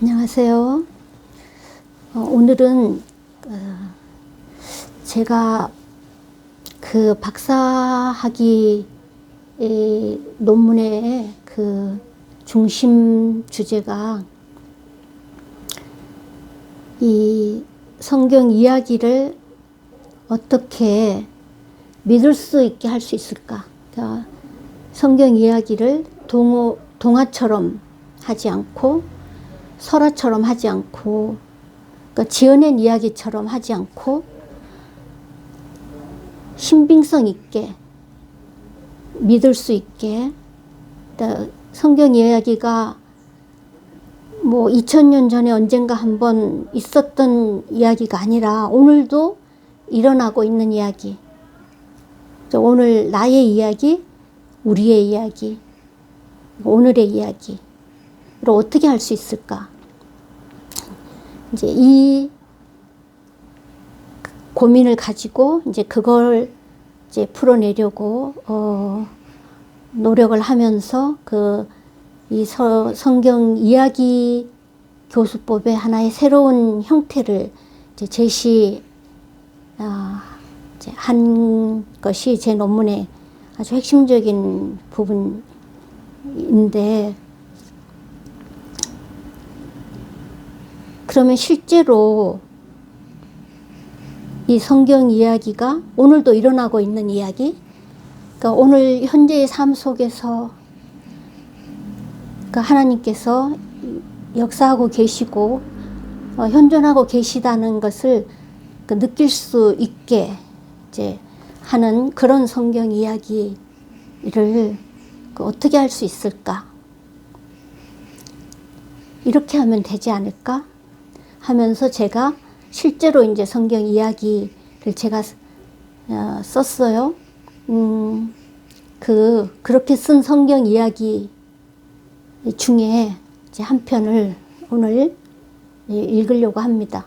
안녕하세요. 오늘은 제가 그 박사학위 논문의 그 중심 주제가 이 성경 이야기를 어떻게 믿을 수 있게 할 수 있을까? 그러니까 성경 이야기를 동화처럼 하지 않고 설화처럼 하지 않고, 그러니까 지어낸 이야기처럼 하지 않고 신빙성 있게 믿을 수 있게, 그러니까 성경 이야기가 뭐 2000년 전에 언젠가 한번 있었던 이야기가 아니라 오늘도 일어나고 있는 이야기. 오늘 나의 이야기, 우리의 이야기, 오늘의 이야기. 를 어떻게 할 수 있을까? 이제 이 고민을 가지고 이제 그걸 이제 풀어내려고 노력을 하면서 이 성경 이야기 교수법의 하나의 새로운 형태를 이제 한 것이 제 논문의 아주 핵심적인 부분인데, 그러면 실제로 이 성경 이야기가 오늘도 일어나고 있는 이야기, 그러니까 오늘 현재의 삶 속에서 그러니까 하나님께서 역사하고 계시고 현존하고 계시다는 것을 느낄 수 있게 이제 하는 그런 성경 이야기를 어떻게 할 수 있을까? 이렇게 하면 되지 않을까? 하면서 제가 실제로 이제 성경 이야기를 제가 썼어요. 그렇게 쓴 성경 이야기 중에 이제 한 편을 오늘 읽으려고 합니다.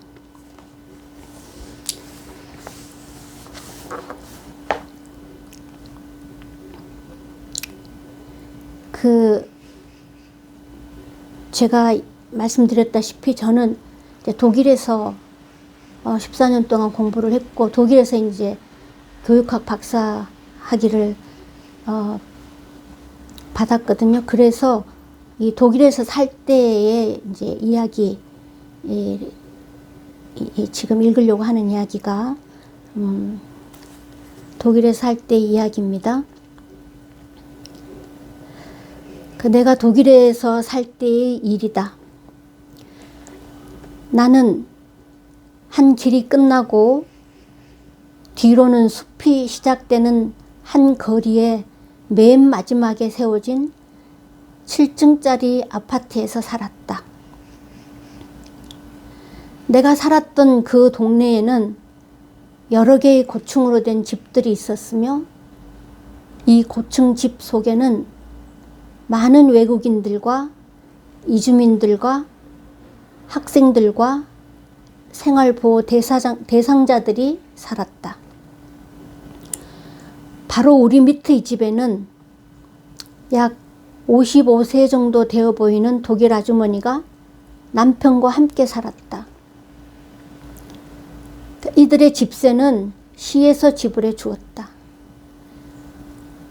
제가 말씀드렸다시피 저는 이제 독일에서 14년 동안 공부를 했고, 독일에서 이제 교육학 박사 학위를 받았거든요. 그래서 이 독일에서 살 때의 이제 이야기, 지금 읽으려고 하는 이야기가 독일에서 살 때 이야기입니다. 내가 독일에서 살 때의 일이다. 나는 한 길이 끝나고 뒤로는 숲이 시작되는 한 거리의 맨 마지막에 세워진 7층짜리 아파트에서 살았다. 내가 살았던 그 동네에는 여러 개의 고층으로 된 집들이 있었으며, 이 고층 집 속에는 많은 외국인들과 이주민들과 학생들과 생활보호 대상자들이 살았다. 바로 우리 밑의 집에는 약 55세 정도 되어 보이는 독일 아주머니가 남편과 함께 살았다. 이들의 집세는 시에서 지불해 주었다.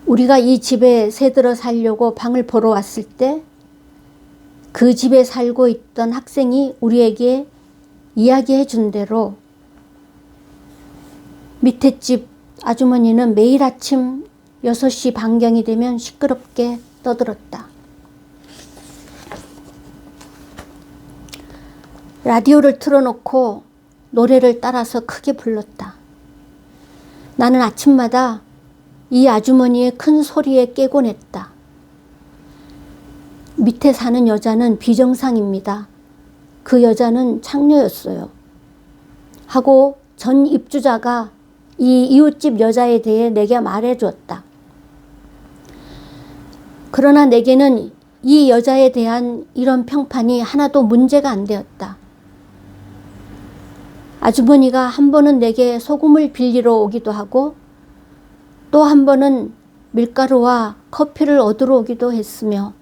우리가 이 집에 새들어 살려고 방을 보러 왔을 때 그 집에 살고 있던 학생이 우리에게 이야기해 준 대로 밑에 집 아주머니는 매일 아침 6시 반경이 되면 시끄럽게 떠들었다. 라디오를 틀어놓고 노래를 따라서 크게 불렀다. 나는 아침마다 이 아주머니의 큰 소리에 깨곤 했다. 밑에 사는 여자는 비정상입니다. 그 여자는 창녀였어요. 하고 전 입주자가 이 이웃집 여자에 대해 내게 말해주었다. 그러나 내게는 이 여자에 대한 이런 평판이 하나도 문제가 안 되었다. 아주머니가 한 번은 내게 소금을 빌리러 오기도 하고, 또 한 번은 밀가루와 커피를 얻으러 오기도 했으며,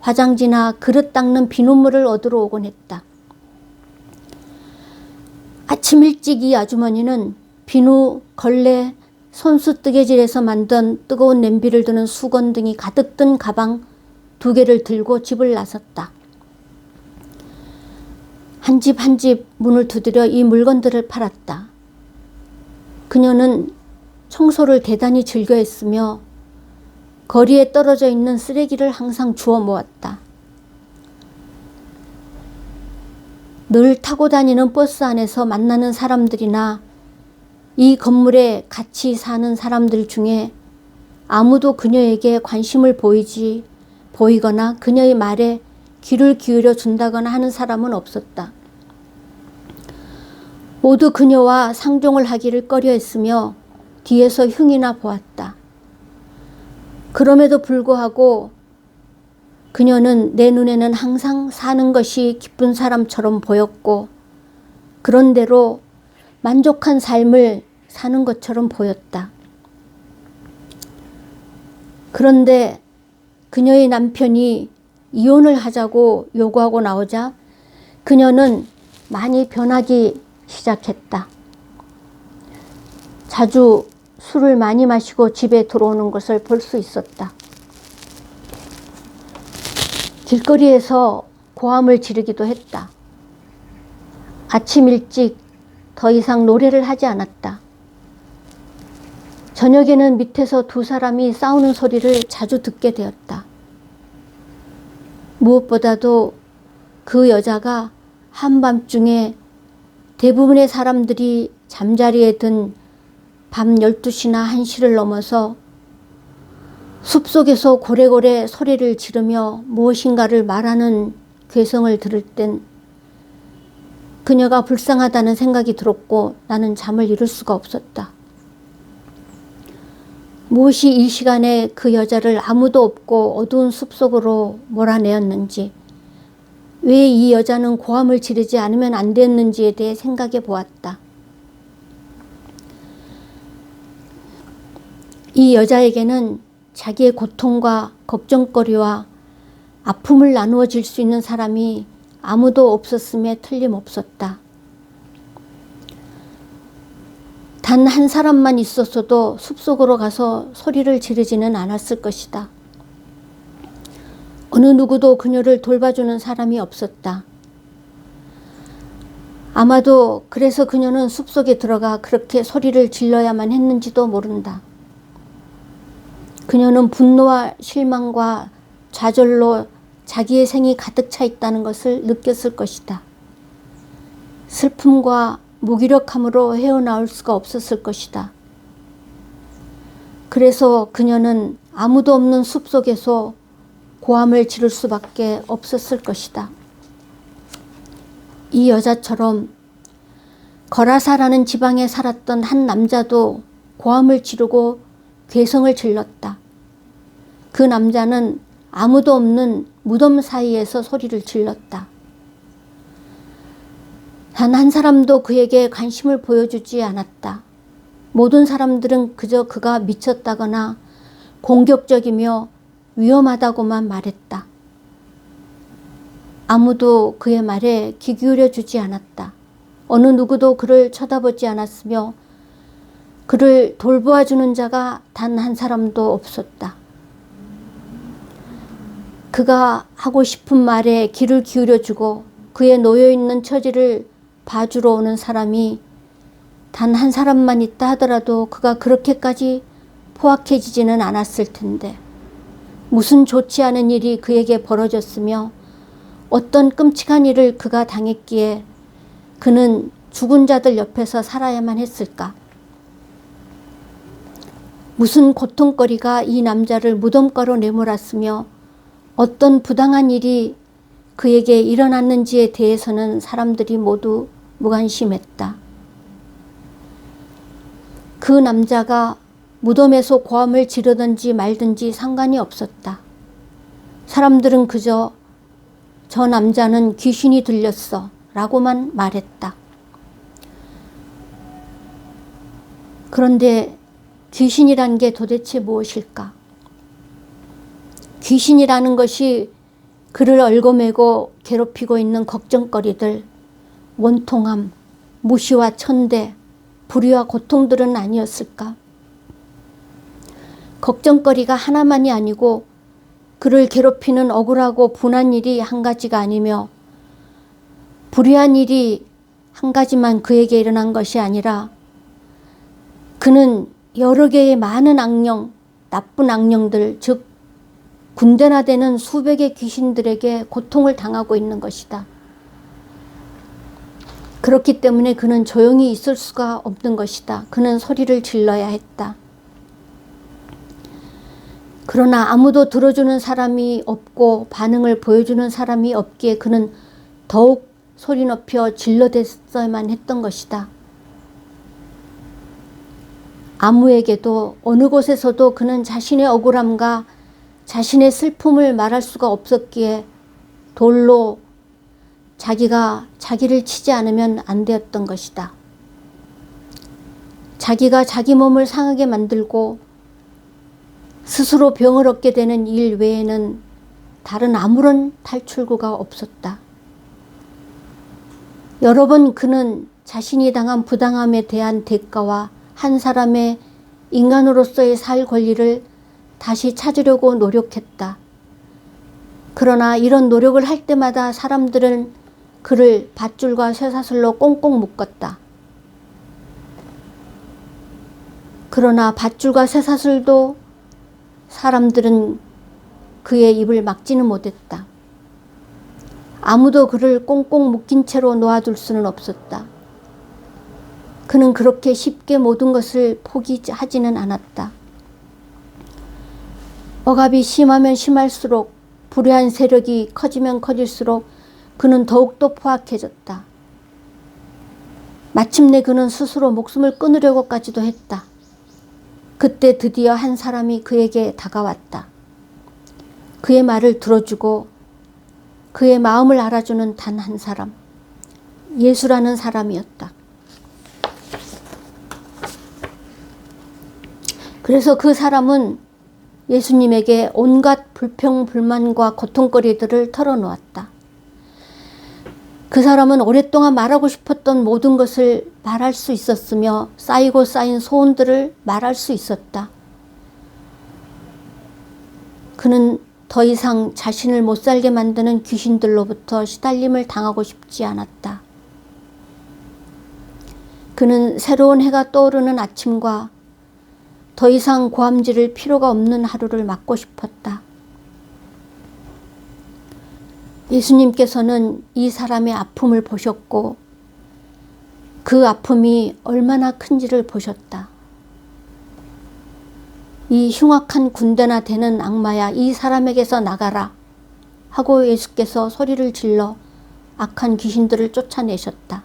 화장지나 그릇 닦는 비눗물을 얻으러 오곤 했다. 아침 일찍 이 아주머니는 비누, 걸레, 손수 뜨개질에서 만든 뜨거운 냄비를 드는 수건 등이 가득 든 가방 2개를 들고 집을 나섰다. 한 집 한 집 문을 두드려 이 물건들을 팔았다. 그녀는 청소를 대단히 즐겨했으며 거리에 떨어져 있는 쓰레기를 항상 주워 모았다. 늘 타고 다니는 버스 안에서 만나는 사람들이나 이 건물에 같이 사는 사람들 중에 아무도 그녀에게 관심을 보이거나 그녀의 말에 귀를 기울여 준다거나 하는 사람은 없었다. 모두 그녀와 상종을 하기를 꺼려했으며 뒤에서 흉이나 보았다. 그럼에도 불구하고 그녀는 내 눈에는 항상 사는 것이 기쁜 사람처럼 보였고 그런대로 만족한 삶을 사는 것처럼 보였다. 그런데 그녀의 남편이 이혼을 하자고 요구하고 나오자 그녀는 많이 변하기 시작했다. 자주 술을 많이 마시고 집에 들어오는 것을 볼 수 있었다. 길거리에서 고함을 지르기도 했다. 아침 일찍 더 이상 노래를 하지 않았다. 저녁에는 밑에서 2사람이 싸우는 소리를 자주 듣게 되었다. 무엇보다도 그 여자가 한밤중에 대부분의 사람들이 잠자리에 든 밤 12시나 1시를 넘어서 숲속에서 고래고래 소리를 지르며 무엇인가를 말하는 괴성을 들을 땐 그녀가 불쌍하다는 생각이 들었고 나는 잠을 이룰 수가 없었다. 무엇이 이 시간에 그 여자를 아무도 없고 어두운 숲속으로 몰아내었는지, 왜 이 여자는 고함을 지르지 않으면 안 됐는지에 대해 생각해 보았다. 이 여자에게는 자기의 고통과 걱정거리와 아픔을 나누어 줄 수 있는 사람이 아무도 없었음에 틀림없었다. 단 한 사람만 있었어도 숲속으로 가서 소리를 지르지는 않았을 것이다. 어느 누구도 그녀를 돌봐주는 사람이 없었다. 아마도 그래서 그녀는 숲속에 들어가 그렇게 소리를 질러야만 했는지도 모른다. 그녀는 분노와 실망과 좌절로 자기의 생이 가득 차 있다는 것을 느꼈을 것이다. 슬픔과 무기력함으로 헤어나올 수가 없었을 것이다. 그래서 그녀는 아무도 없는 숲속에서 고함을 지를 수밖에 없었을 것이다. 이 여자처럼 거라사라는 지방에 살았던 한 남자도 고함을 지르고 괴성을 질렀다. 그 남자는 아무도 없는 무덤 사이에서 소리를 질렀다. 단 한 사람도 그에게 관심을 보여주지 않았다. 모든 사람들은 그저 그가 미쳤다거나 공격적이며 위험하다고만 말했다. 아무도 그의 말에 귀 기울여 주지 않았다. 어느 누구도 그를 쳐다보지 않았으며 그를 돌보아주는 자가 단 한 사람도 없었다. 그가 하고 싶은 말에 귀를 기울여주고 그의 놓여있는 처지를 봐주러 오는 사람이 단 한 사람만 있다 하더라도 그가 그렇게까지 포악해지지는 않았을 텐데, 무슨 좋지 않은 일이 그에게 벌어졌으며 어떤 끔찍한 일을 그가 당했기에 그는 죽은 자들 옆에서 살아야만 했을까? 무슨 고통거리가 이 남자를 무덤가로 내몰았으며 어떤 부당한 일이 그에게 일어났는지에 대해서는 사람들이 모두 무관심했다. 그 남자가 무덤에서 고함을 지르든지 말든지 상관이 없었다. 사람들은 그저 저 남자는 귀신이 들렸어 라고만 말했다. 그런데 귀신이란 게 도대체 무엇일까? 귀신이라는 것이 그를 얽어매고 괴롭히고 있는 걱정거리들, 원통함, 무시와 천대, 불의와 고통들은 아니었을까? 걱정거리가 하나만이 아니고 그를 괴롭히는 억울하고 분한 일이 한 가지가 아니며 불의한 일이 한 가지만 그에게 일어난 것이 아니라 그는 여러 개의 많은 악령, 나쁜 악령들, 즉 군대나 되는 수백의 귀신들에게 고통을 당하고 있는 것이다. 그렇기 때문에 그는 조용히 있을 수가 없는 것이다. 그는 소리를 질러야 했다. 그러나 아무도 들어주는 사람이 없고 반응을 보여주는 사람이 없기에 그는 더욱 소리 높여 질러댔어야만 했던 것이다. 아무에게도 어느 곳에서도 그는 자신의 억울함과 자신의 슬픔을 말할 수가 없었기에 돌로 자기가 자기를 치지 않으면 안 되었던 것이다. 자기가 자기 몸을 상하게 만들고 스스로 병을 얻게 되는 일 외에는 다른 아무런 탈출구가 없었다. 여러 번 그는 자신이 당한 부당함에 대한 대가와 한 사람의 인간으로서의 살 권리를 다시 찾으려고 노력했다. 그러나 이런 노력을 할 때마다 사람들은 그를 밧줄과 쇠사슬로 꽁꽁 묶었다. 그러나 밧줄과 쇠사슬도 사람들은 그의 입을 막지는 못했다. 아무도 그를 꽁꽁 묶인 채로 놓아둘 수는 없었다. 그는 그렇게 쉽게 모든 것을 포기하지는 않았다. 억압이 심하면 심할수록, 불의한 세력이 커지면 커질수록 그는 더욱더 포악해졌다. 마침내 그는 스스로 목숨을 끊으려고까지도 했다. 그때 드디어 한 사람이 그에게 다가왔다. 그의 말을 들어주고 그의 마음을 알아주는 단 한 사람, 예수라는 사람이었다. 그래서 그 사람은 예수님에게 온갖 불평, 불만과 고통거리들을 털어놓았다. 그 사람은 오랫동안 말하고 싶었던 모든 것을 말할 수 있었으며 쌓이고 쌓인 소원들을 말할 수 있었다. 그는 더 이상 자신을 못 살게 만드는 귀신들로부터 시달림을 당하고 싶지 않았다. 그는 새로운 해가 떠오르는 아침과 더 이상 고함지를 필요가 없는 하루를 맞고 싶었다. 예수님께서는 이 사람의 아픔을 보셨고 그 아픔이 얼마나 큰지를 보셨다. 이 흉악한 군대나 되는 악마야, 이 사람에게서 나가라 하고 예수께서 소리를 질러 악한 귀신들을 쫓아내셨다.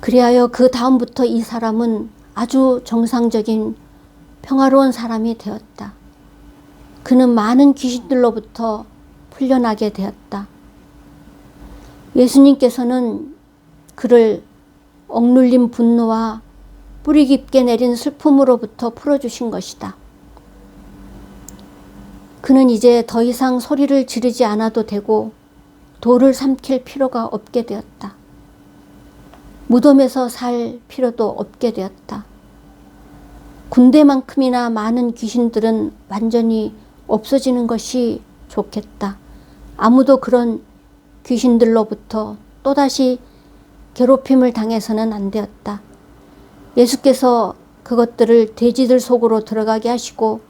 그리하여 그 다음부터 이 사람은 아주 정상적인 평화로운 사람이 되었다. 그는 많은 귀신들로부터 풀려나게 되었다. 예수님께서는 그를 억눌린 분노와 뿌리 깊게 내린 슬픔으로부터 풀어주신 것이다. 그는 이제 더 이상 소리를 지르지 않아도 되고 돌을 삼킬 필요가 없게 되었다. 무덤에서 살 필요도 없게 되었다. 군대만큼이나 많은 귀신들은 완전히 없어지는 것이 좋겠다. 아무도 그런 귀신들로부터 또다시 괴롭힘을 당해서는 안 되었다. 예수께서 그것들을 돼지들 속으로 들어가게 하시고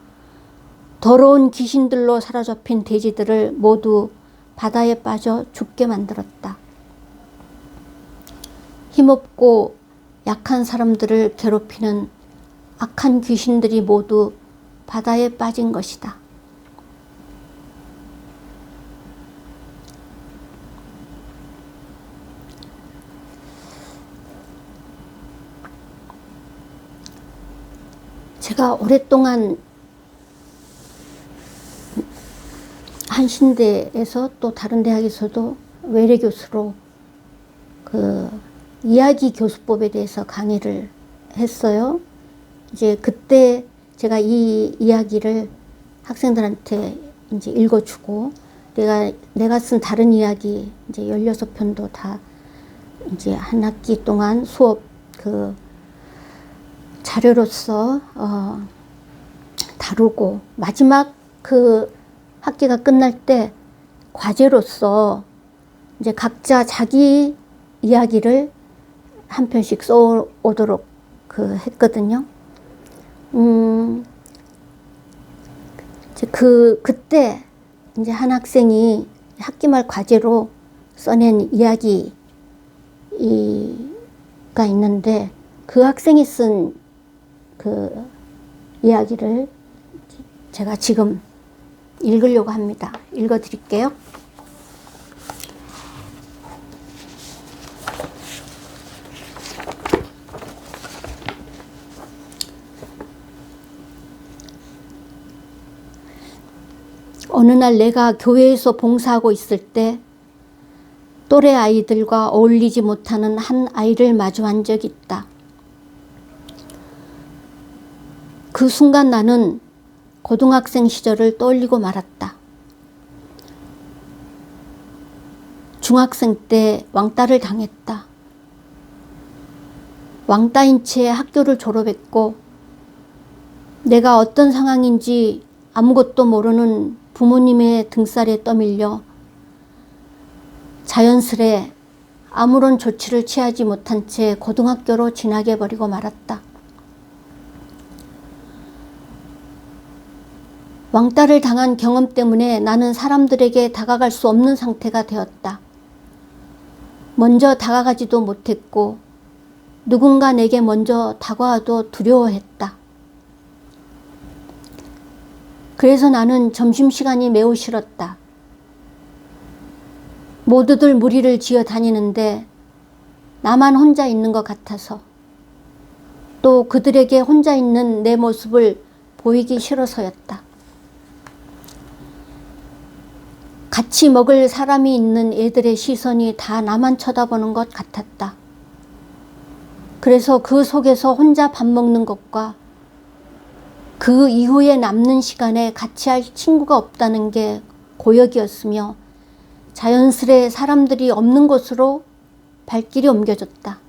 더러운 귀신들로 사로잡힌 돼지들을 모두 바다에 빠져 죽게 만들었다. 힘없고 약한 사람들을 괴롭히는 악한 귀신들이 모두 바다에 빠진 것이다. 제가 오랫동안 한신대에서 또 다른 대학에서도 외래 교수로 그 이야기 교수법에 대해서 강의를 했어요. 이제 그때 제가 이 이야기를 학생들한테 이제 읽어주고, 내가 쓴 다른 이야기 이제 16편도 다 이제 한 학기 동안 수업 그 자료로서 다루고, 마지막 그 학기가 끝날 때 과제로서 이제 각자 자기 이야기를 한 편씩 써오도록 했거든요. 이제 그때 이제 한 학생이 학기말 과제로 써낸 이야기가 있는데, 그 학생이 쓴 그 이야기를 제가 지금 읽으려고 합니다. 읽어 드릴게요. 어느 날 내가 교회에서 봉사하고 있을 때 또래 아이들과 어울리지 못하는 한 아이를 마주한 적이 있다. 그 순간 나는 고등학생 시절을 떠올리고 말았다. 중학생 때 왕따를 당했다. 왕따인 채 학교를 졸업했고, 내가 어떤 상황인지 아무것도 모르는 부모님의 등살에 떠밀려 자연스레 아무런 조치를 취하지 못한 채 고등학교로 지나게 버리고 말았다. 왕따를 당한 경험 때문에 나는 사람들에게 다가갈 수 없는 상태가 되었다. 먼저 다가가지도 못했고, 누군가 내게 먼저 다가와도 두려워했다. 그래서 나는 점심시간이 매우 싫었다. 모두들 무리를 지어 다니는데 나만 혼자 있는 것 같아서, 또 그들에게 혼자 있는 내 모습을 보이기 싫어서였다. 같이 먹을 사람이 있는 애들의 시선이 다 나만 쳐다보는 것 같았다. 그래서 그 속에서 혼자 밥 먹는 것과 그 이후에 남는 시간에 같이 할 친구가 없다는 게 고역이었으며, 자연스레 사람들이 없는 곳으로 발길이 옮겨졌다.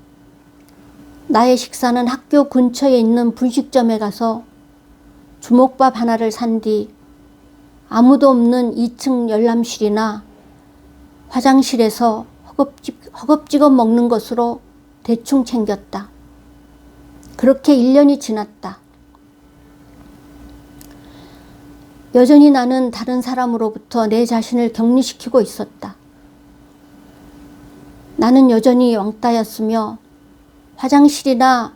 나의 식사는 학교 근처에 있는 분식점에 가서 주먹밥 하나를 산 뒤 아무도 없는 2층 열람실이나 화장실에서 허겁지겁 먹는 것으로 대충 챙겼다. 그렇게 1년이 지났다. 여전히 나는 다른 사람으로부터 내 자신을 격리시키고 있었다. 나는 여전히 왕따였으며 화장실이나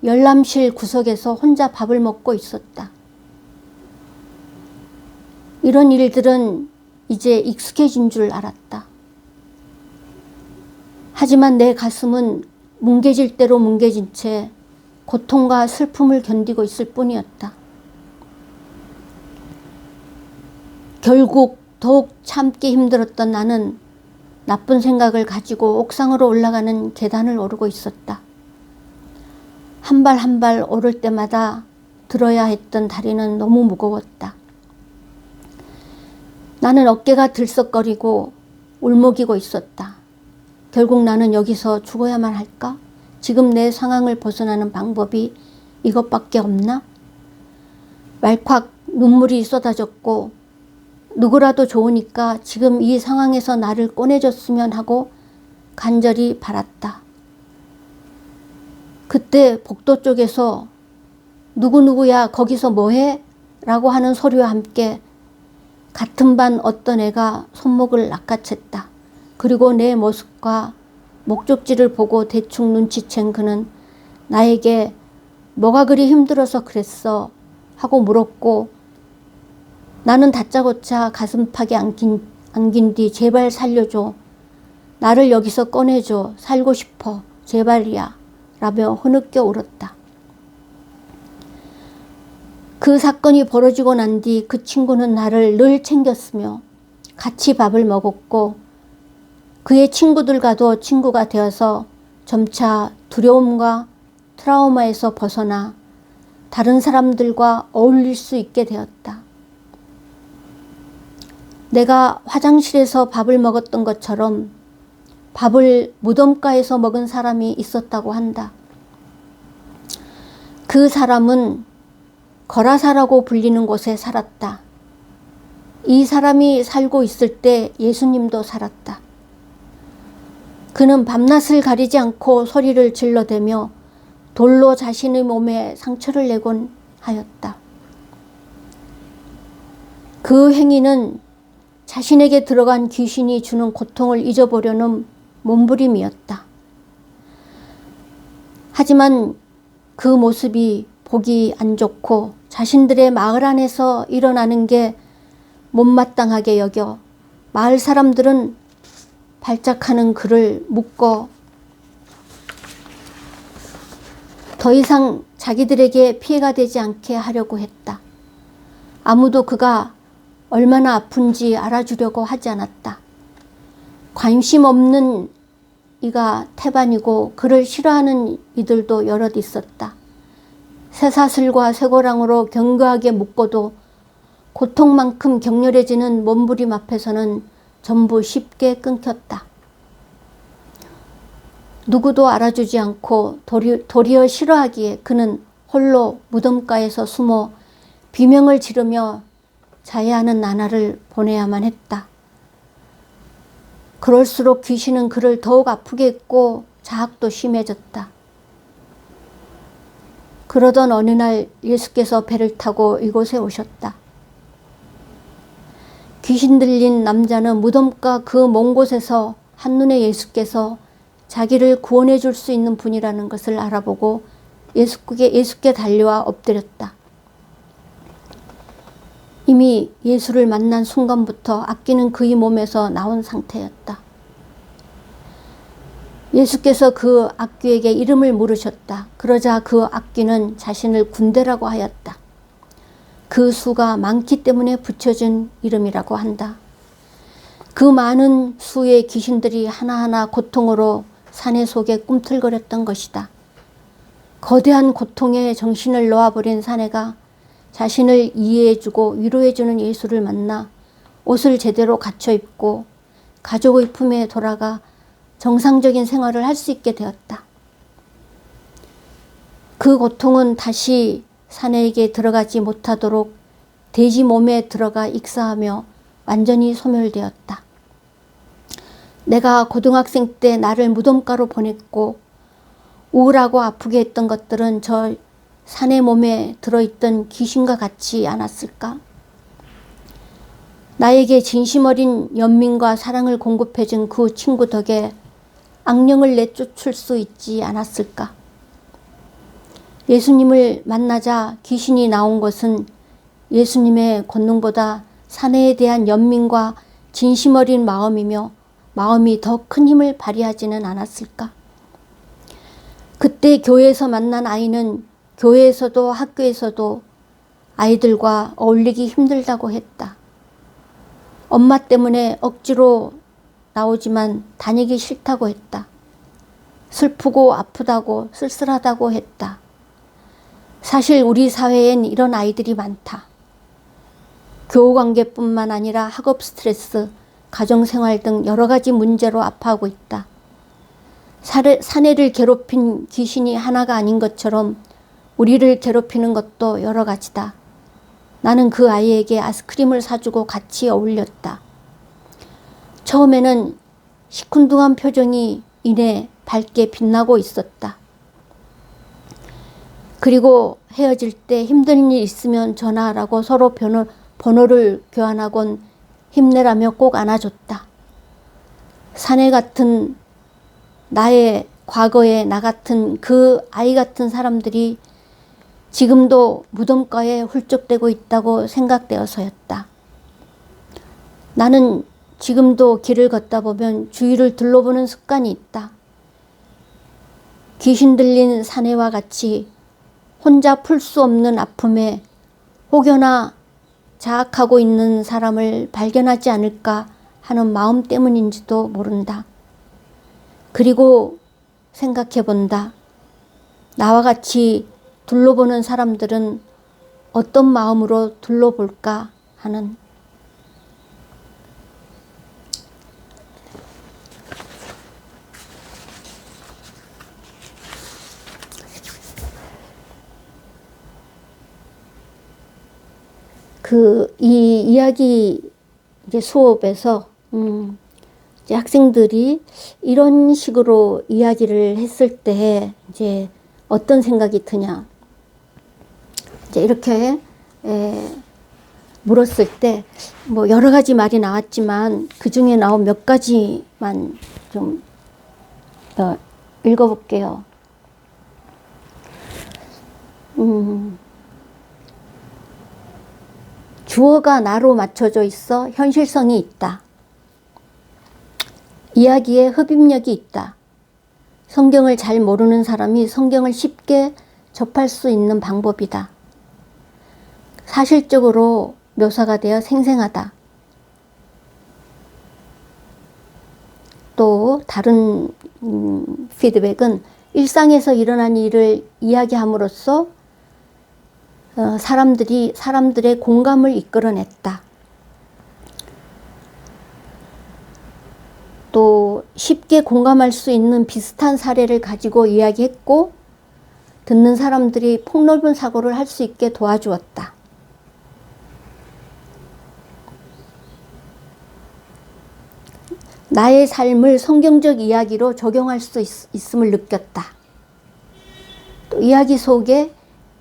열람실 구석에서 혼자 밥을 먹고 있었다. 이런 일들은 이제 익숙해진 줄 알았다. 하지만 내 가슴은 뭉개질 대로 뭉개진 채 고통과 슬픔을 견디고 있을 뿐이었다. 결국 더욱 참기 힘들었던 나는 나쁜 생각을 가지고 옥상으로 올라가는 계단을 오르고 있었다. 한 발 한 발 오를 때마다 들어야 했던 다리는 너무 무거웠다. 나는 어깨가 들썩거리고 울먹이고 있었다. 결국 나는 여기서 죽어야만 할까? 지금 내 상황을 벗어나는 방법이 이것밖에 없나? 말콱 눈물이 쏟아졌고, 누구라도 좋으니까 지금 이 상황에서 나를 꺼내줬으면 하고 간절히 바랐다. 그때 복도 쪽에서 누구누구야 거기서 뭐해? 라고 하는 소리와 함께 같은 반 어떤 애가 손목을 낚아챘다. 그리고 내 모습과 목적지를 보고 대충 눈치챈 그는 나에게 뭐가 그리 힘들어서 그랬어? 하고 물었고, 나는 다짜고짜 가슴팍에 안긴 뒤 제발 살려줘. 나를 여기서 꺼내줘. 살고 싶어. 제발이야. 라며 흐느껴 울었다. 그 사건이 벌어지고 난 뒤 그 친구는 나를 늘 챙겼으며 같이 밥을 먹었고, 그의 친구들과도 친구가 되어서 점차 두려움과 트라우마에서 벗어나 다른 사람들과 어울릴 수 있게 되었다. 내가 화장실에서 밥을 먹었던 것처럼 밥을 무덤가에서 먹은 사람이 있었다고 한다. 그 사람은 거라사라고 불리는 곳에 살았다. 이 사람이 살고 있을 때 예수님도 살았다. 그는 밤낮을 가리지 않고 소리를 질러대며 돌로 자신의 몸에 상처를 내곤 하였다. 그 행위는 자신에게 들어간 귀신이 주는 고통을 잊어보려는 몸부림이었다. 하지만 그 모습이 보기 안 좋고 자신들의 마을 안에서 일어나는 게 못마땅하게 여겨 마을 사람들은 발작하는 그를 묶어 더 이상 자기들에게 피해가 되지 않게 하려고 했다. 아무도 그가 얼마나 아픈지 알아주려고 하지 않았다. 관심 없는 이가 태반이고 그를 싫어하는 이들도 여럿 있었다. 쇠사슬과 쇠고랑으로 견고하게 묶어도 고통만큼 격렬해지는 몸부림 앞에서는 전부 쉽게 끊겼다. 누구도 알아주지 않고 도리어 싫어하기에 그는 홀로 무덤가에서 숨어 비명을 지르며 자해하는 나날을 보내야만 했다. 그럴수록 귀신은 그를 더욱 아프게 했고 자학도 심해졌다. 그러던 어느 날 예수께서 배를 타고 이곳에 오셨다. 귀신 들린 남자는 무덤가 그 먼 곳에서 한눈에 예수께서 자기를 구원해 줄 수 있는 분이라는 것을 알아보고 예수께 달려와 엎드렸다. 이미 예수를 만난 순간부터 악귀는 그의 몸에서 나온 상태였다. 예수께서 그 악귀에게 이름을 물으셨다. 그러자 그 악귀는 자신을 군대라고 하였다. 그 수가 많기 때문에 붙여진 이름이라고 한다. 그 많은 수의 귀신들이 하나하나 고통으로 사내 속에 꿈틀거렸던 것이다. 거대한 고통에 정신을 놓아버린 사내가 자신을 이해해주고 위로해주는 예수를 만나 옷을 제대로 갖춰 입고 가족의 품에 돌아가 정상적인 생활을 할 수 있게 되었다. 그 고통은 다시 사내에게 들어가지 못하도록 돼지 몸에 들어가 익사하며 완전히 소멸되었다. 내가 고등학생 때 나를 무덤가로 보냈고 우울하고 아프게 했던 것들은 저 사내 몸에 들어있던 귀신과 같지 않았을까? 나에게 진심 어린 연민과 사랑을 공급해준 그 친구 덕에 악령을 내쫓을 수 있지 않았을까? 예수님을 만나자 귀신이 나온 것은 예수님의 권능보다 사내에 대한 연민과 진심 어린 마음이며 마음이 더 큰 힘을 발휘하지는 않았을까? 그때 교회에서 만난 아이는 교회에서도 학교에서도 아이들과 어울리기 힘들다고 했다. 엄마 때문에 억지로 나오지만 다니기 싫다고 했다. 슬프고 아프다고 쓸쓸하다고 했다. 사실 우리 사회엔 이런 아이들이 많다. 교우관계뿐만 아니라 학업 스트레스, 가정생활 등 여러 가지 문제로 아파하고 있다. 사내를 괴롭힌 귀신이 하나가 아닌 것처럼 우리를 괴롭히는 것도 여러 가지다. 나는 그 아이에게 아이스크림을 사주고 같이 어울렸다. 처음에는 시큰둥한 표정이 이내 밝게 빛나고 있었다. 그리고 헤어질 때 힘든 일 있으면 전화하라고 서로 번호를 교환하곤 힘내라며 꼭 안아줬다. 사내 같은 나의 과거의 나 같은 그 아이 같은 사람들이 지금도 무덤가에 훌쩍대고 있다고 생각되어서였다. 나는 지금도 길을 걷다 보면 주위를 둘러보는 습관이 있다. 귀신 들린 사내와 같이 혼자 풀 수 없는 아픔에 혹여나 자학하고 있는 사람을 발견하지 않을까 하는 마음 때문인지도 모른다. 그리고 생각해 본다. 나와 같이 둘러보는 사람들은 어떤 마음으로 둘러볼까 하는. 이 이야기 이제 수업에서 이제 학생들이 이런 식으로 이야기를 했을 때 이제 어떤 생각이 드냐. 이제 이렇게 물었을 때 뭐 여러 가지 말이 나왔지만 그 중에 나온 몇 가지만 좀 읽어볼게요. 주어가 나로 맞춰져 있어 현실성이 있다. 이야기에 흡입력이 있다. 성경을 잘 모르는 사람이 성경을 쉽게 접할 수 있는 방법이다. 사실적으로 묘사가 되어 생생하다. 또 다른 피드백은 일상에서 일어난 일을 이야기함으로써 사람들의 공감을 이끌어냈다. 또 쉽게 공감할 수 있는 비슷한 사례를 가지고 이야기했고 듣는 사람들이 폭넓은 사고를 할 수 있게 도와주었다. 나의 삶을 성경적 이야기로 적용할 수 있음을 느꼈다. 또 이야기 속에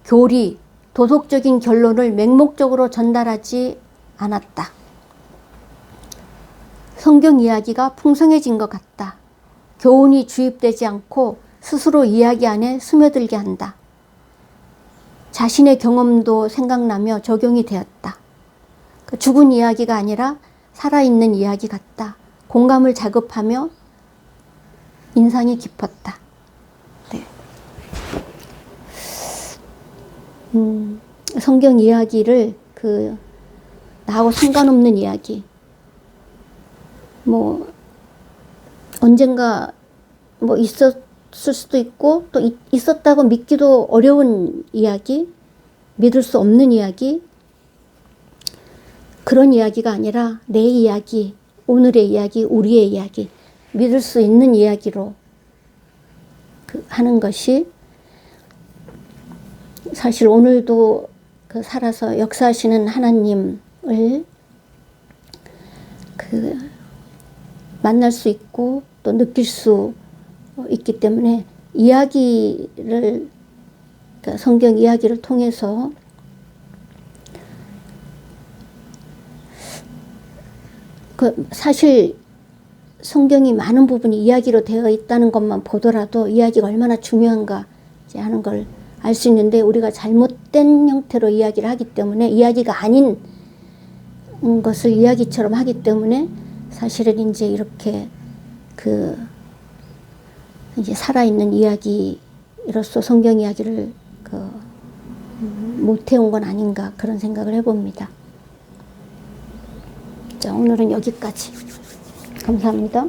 교리, 도덕적인 결론을 맹목적으로 전달하지 않았다. 성경 이야기가 풍성해진 것 같다. 교훈이 주입되지 않고 스스로 이야기 안에 스며들게 한다. 자신의 경험도 생각나며 적용이 되었다. 죽은 이야기가 아니라 살아있는 이야기 같다. 공감을 자극하며 인상이 깊었다. 네. 성경 이야기를 나하고 상관없는 이야기, 뭐 언젠가 뭐 있었을 수도 있고 또 있었다고 믿기도 어려운 이야기, 믿을 수 없는 이야기, 그런 이야기가 아니라 내 이야기, 오늘의 이야기, 우리의 이야기, 믿을 수 있는 이야기로 하는 것이 사실 오늘도 살아서 역사하시는 하나님을 만날 수 있고 또 느낄 수 있기 때문에 이야기를, 성경 이야기를 통해서 사실 성경이 많은 부분이 이야기로 되어 있다는 것만 보더라도 이야기가 얼마나 중요한가 하는 걸 알 수 있는데, 우리가 잘못된 형태로 이야기를 하기 때문에, 이야기가 아닌 것을 이야기처럼 하기 때문에 사실은 이제 이렇게 이제 살아있는 이야기로서 성경 이야기를 못 해온 건 아닌가, 그런 생각을 해봅니다. 자, 오늘은 여기까지. 감사합니다.